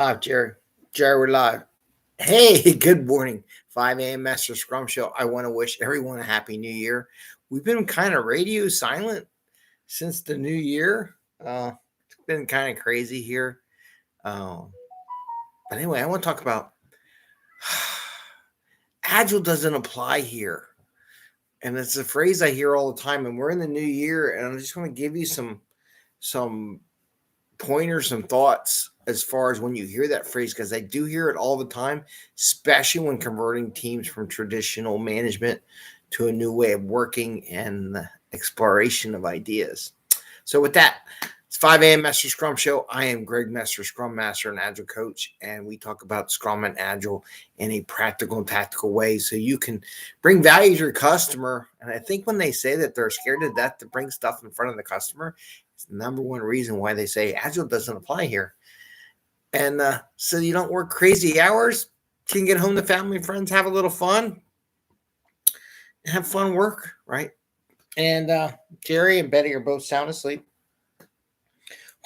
Live, Jerry. Jerry, we're live. Hey, good morning. 5 a.m. Mester Scrum Show. I want to wish everyone a happy new year. We've been kind of radio silent since the new year. It's been kind of crazy here. Um, but anyway, I want to talk about Agile doesn't apply here. And it's a phrase I hear all the time. And we're in the new year, and I'm just going to give you some pointers, some thoughts as far as when you hear that phrase, because I do hear it all the time, especially when converting teams from traditional management to a new way of working and the exploration of ideas. So with that, it's 5 a.m. Mester Scrum Show. I am Greg Mester, Scrum Master and Agile Coach, and we talk about Scrum and Agile in a practical and tactical way so you can bring value to your customer. And I think when they say that they're scared to death to bring stuff in front of the customer, it's the number one reason why they say Agile doesn't apply here. And so you don't work crazy hours, can get home to family and friends, have a little fun, and have fun work, right? And Jerry and Betty are both sound asleep.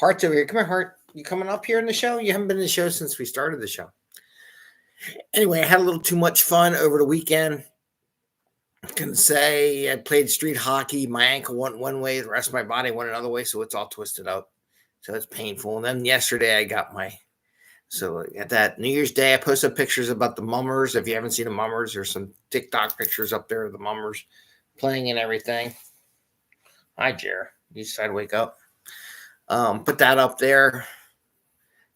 Hart's over here. Come here, Hart. You coming up here in the show? You haven't been in the show since we started the show. Anyway, I had a little too much fun over the weekend. I can say I played street hockey. My ankle went one way, the rest of my body went another way, so it's all twisted up. So it's painful. And then yesterday I got at that New Year's Day, I posted pictures about the mummers. If you haven't seen the mummers, there's some TikTok pictures up there of the mummers playing and everything. Hi, Jer. You decided to wake up. Put that up there.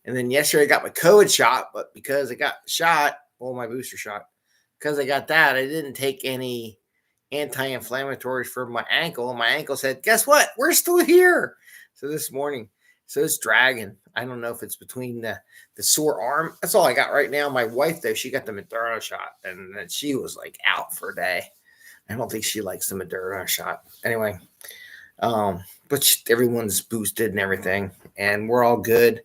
And then yesterday I got my COVID shot, but because I got the shot, my booster shot, because I got that, I didn't take any anti-inflammatories for my ankle. And my ankle said, guess what? We're still here. So this morning, it's dragging. I don't know if it's between the sore arm. That's all I got right now. My wife, though, she got the Moderna shot, and she was like out for a day. I don't think she likes the Moderna shot. Anyway, but everyone's boosted and everything, and we're all good.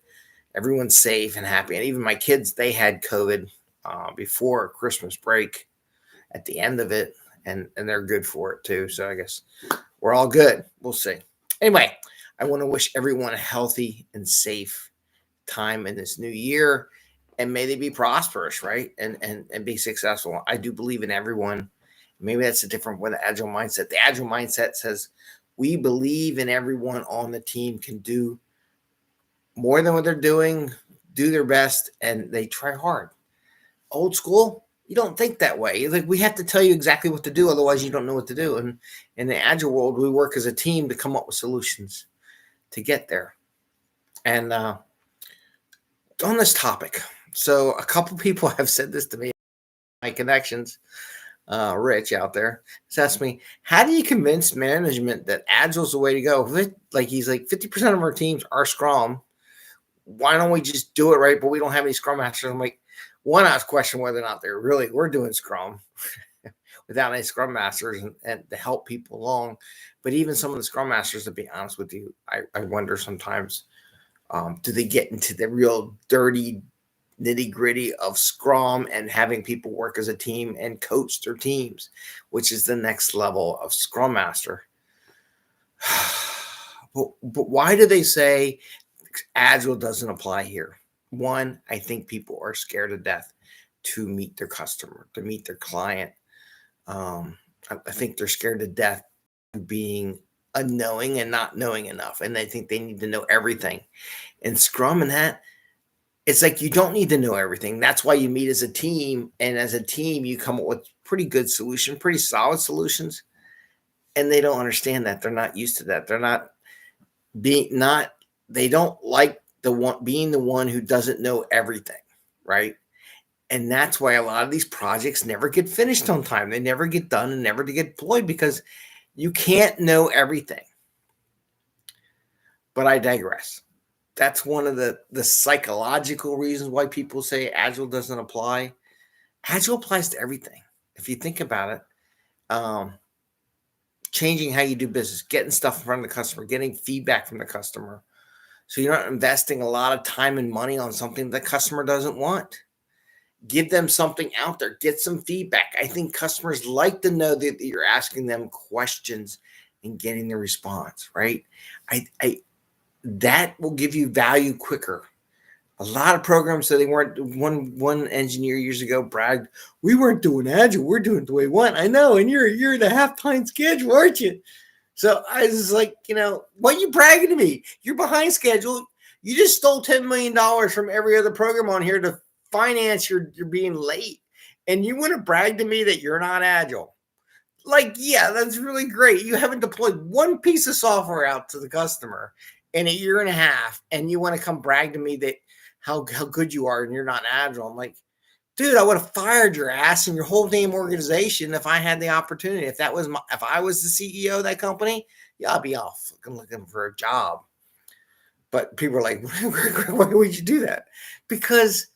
Everyone's safe and happy. And even my kids, they had COVID before Christmas break at the end of it, and they're good for it too. So I guess we're all good. We'll see. Anyway, I want to wish everyone a healthy and safe time in this new year, and may they be prosperous, right? And be successful. I do believe in everyone. Maybe that's a different with the Agile mindset. The Agile mindset says we believe in everyone on the team can do more than what they're doing, do their best, and they try hard. Old school, you don't think that way. Like, we have to tell you exactly what to do, otherwise you don't know what to do. And in the Agile world, we work as a team to come up with solutions to get there. And on this topic, so a couple people have said this to me, my connections, Rich out there, has asked me, how do you convince management that Agile is the way to go? Like, he's like, 50% of our teams are Scrum. Why don't we just do it right? But we don't have any Scrum Masters. I'm like, one, I was questioning whether or not we're doing Scrum without any Scrum Masters and to help people along. But even some of the Scrum Masters, to be honest with you, I wonder sometimes, do they get into the real dirty nitty gritty of Scrum and having people work as a team and coach their teams, which is the next level of Scrum Master. But why do they say Agile doesn't apply here? One, I think people are scared to death to meet their customer, to meet their client. I think they're scared to death of being unknowing and not knowing enough. And they think they need to know everything. And Scrum and that, it's like you don't need to know everything. That's why you meet as a team. And as a team, you come up with pretty good solutions, pretty solid solutions. And they don't understand that. They're not used to that. They don't like being the one who doesn't know everything, right? And that's why a lot of these projects never get finished on time. They never get done and never get deployed because you can't know everything. But I digress. That's one of the psychological reasons why people say Agile doesn't apply. Agile applies to everything. If you think about it, changing how you do business, getting stuff in front of the customer, getting feedback from the customer. So you're not investing a lot of time and money on something the customer doesn't want. Give them something out there. Get some feedback. I think customers like to know that you're asking them questions and getting the response, right? That will give you value quicker. A lot of programs, so they weren't. One engineer years ago bragged, "We weren't doing Agile. We're doing the way we want." I know, and you're a year and a half behind schedule, aren't you? So I was like, what are you bragging to me? You're behind schedule. You just stole $10 million from every other program on here to finance your being late, and you want to brag to me that you're not Agile. Like, yeah, that's really great. You haven't deployed one piece of software out to the customer in a year and a half, and you want to come brag to me that how good you are and you're not Agile. I'm like, dude, I would have fired your ass and your whole damn organization if I had the opportunity. If I was the CEO of that company, yeah, I'd be off looking for a job. But people are like, why would you do that? Because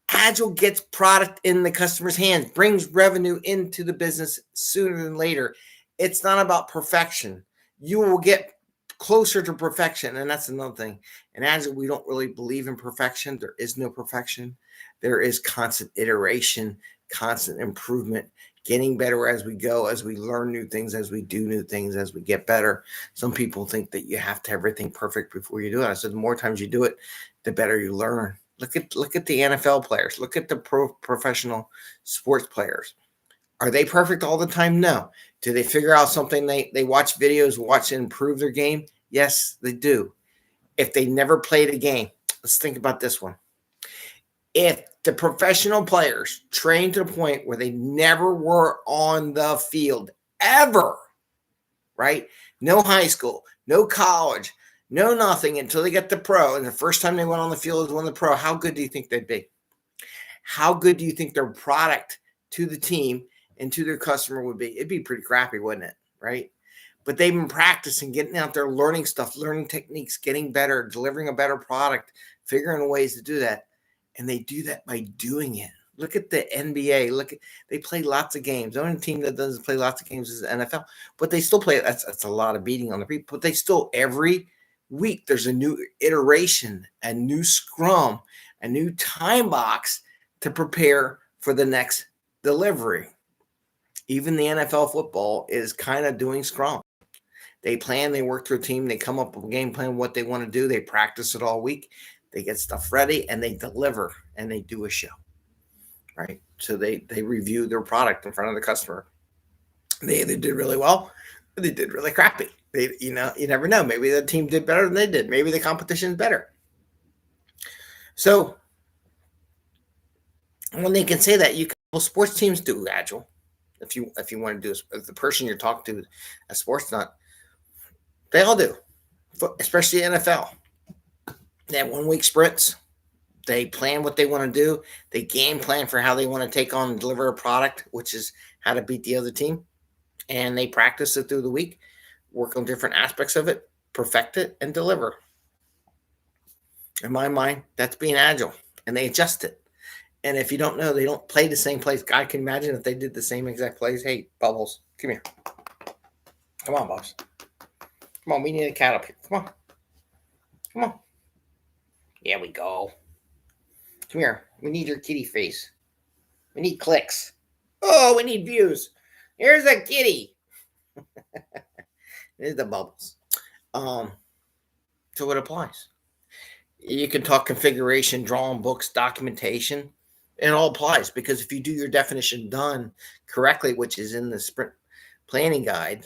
Agile gets product in the customer's hands, brings revenue into the business sooner than later. It's not about perfection. You will get closer to perfection, and that's another thing. In Agile, we don't really believe in perfection. There is no perfection. There is constant iteration, constant improvement, getting better as we go, as we learn new things, as we do new things, as we get better. Some people think that you have to have everything perfect before you do it. I said the more times you do it, the better you learn. Look at the NFL players. Look at the professional sports players. Are they perfect all the time? No. Do they figure out something? They watch videos, watch and improve their game? Yes, they do. If they never played a game, let's think about this one. If the professional players trained to the point where they never were on the field ever, right? No high school, no college, no nothing until they get the pro. And the first time they went on the field as one of the pro, how good do you think they'd be? How good do you think their product to the team and to their customer would be? It'd be pretty crappy, wouldn't it? Right? But they've been practicing, getting out there, learning stuff, learning techniques, getting better, delivering a better product, figuring ways to do that. And they do that by doing it. Look at the NBA. They play lots of games. The only team that doesn't play lots of games is the NFL, but they still play. That's a lot of beating on the people. But they still every week there's a new iteration, a new scrum, a new time box to prepare for the next delivery. Even the NFL football is kind of doing scrum. They plan, they work through a team, they come up with a game plan, what they want to do. They practice it all week. They get stuff ready and they deliver and they do a show. Right. So they review their product in front of the customer. They either did really well or they did really crappy. You never know. Maybe the team did better than they did. Maybe the competition is better. So when they can say that, sports teams do Agile. If you want to do this, if the person you're talking to, a sports nut, they all do, especially NFL. They have 1 week sprints. They plan what they want to do. They game plan for how they want to take on and deliver a product, which is how to beat the other team. And they practice it through the week, work on different aspects of it, perfect it, and deliver. In my mind, that's being Agile. And they adjust it. And if you don't know, they don't play the same plays. God can imagine if they did the same exact plays. Hey, Bubbles, come here. Come on, Bubbles. Come on, we need a cat up here. Come on. Come on. There we go. Come here. We need your kitty face. We need clicks. Oh, we need views. Here's a kitty. There's the Bubbles. So it applies. You can talk configuration, drawing books, documentation. It all applies because if you do your definition done correctly, which is in the sprint planning guide,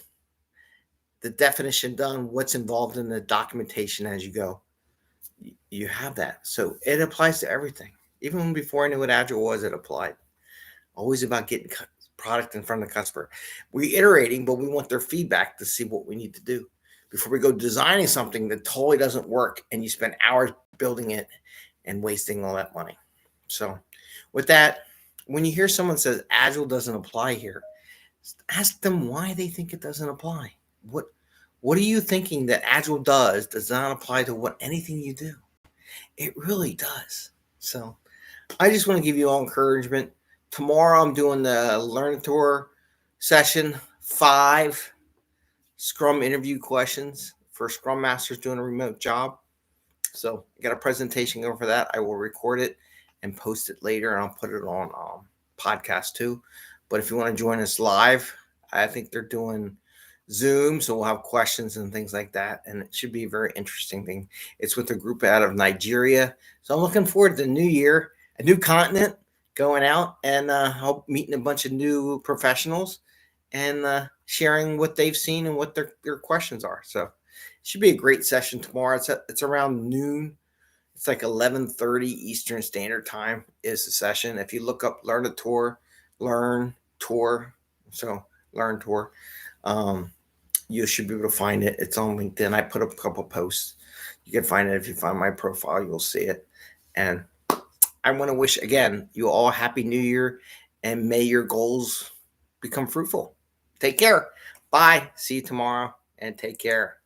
the definition done, what's involved in the documentation as you go, you have that. So it applies to everything. Even before I knew what Agile was, it applied. Always about getting product in front of the customer. We're iterating, but we want their feedback to see what we need to do before we go designing something that totally doesn't work and you spend hours building it and wasting all that money. So with that, when you hear someone says Agile doesn't apply here, ask them why they think it doesn't apply. What are you thinking that Agile does not apply to what anything you do? It really does. So I just want to give you all encouragement. Tomorrow I'm doing the Learn Tour session, 5 Scrum interview questions for Scrum Masters doing a remote job. So I got a presentation over for that. I will record it and post it later, and I'll put it on podcast too. But if you want to join us live, I think they're doing Zoom, so we'll have questions and things like that, and it should be a very interesting thing. It's with a group out of Nigeria, so I'm looking forward to the new year, a new continent, going out and meeting a bunch of new professionals and sharing what they've seen and what their questions are. So it should be a great session tomorrow. It's around noon. It's like 11:30 Eastern Standard Time is the session. If you look up Learn Tour, so Learn Tour, you should be able to find it. It's on LinkedIn. I put up a couple posts. You can find it if you find my profile. You'll see it. And I want to wish again you all a happy new year, and may your goals become fruitful. Take care. Bye. See you tomorrow, and take care.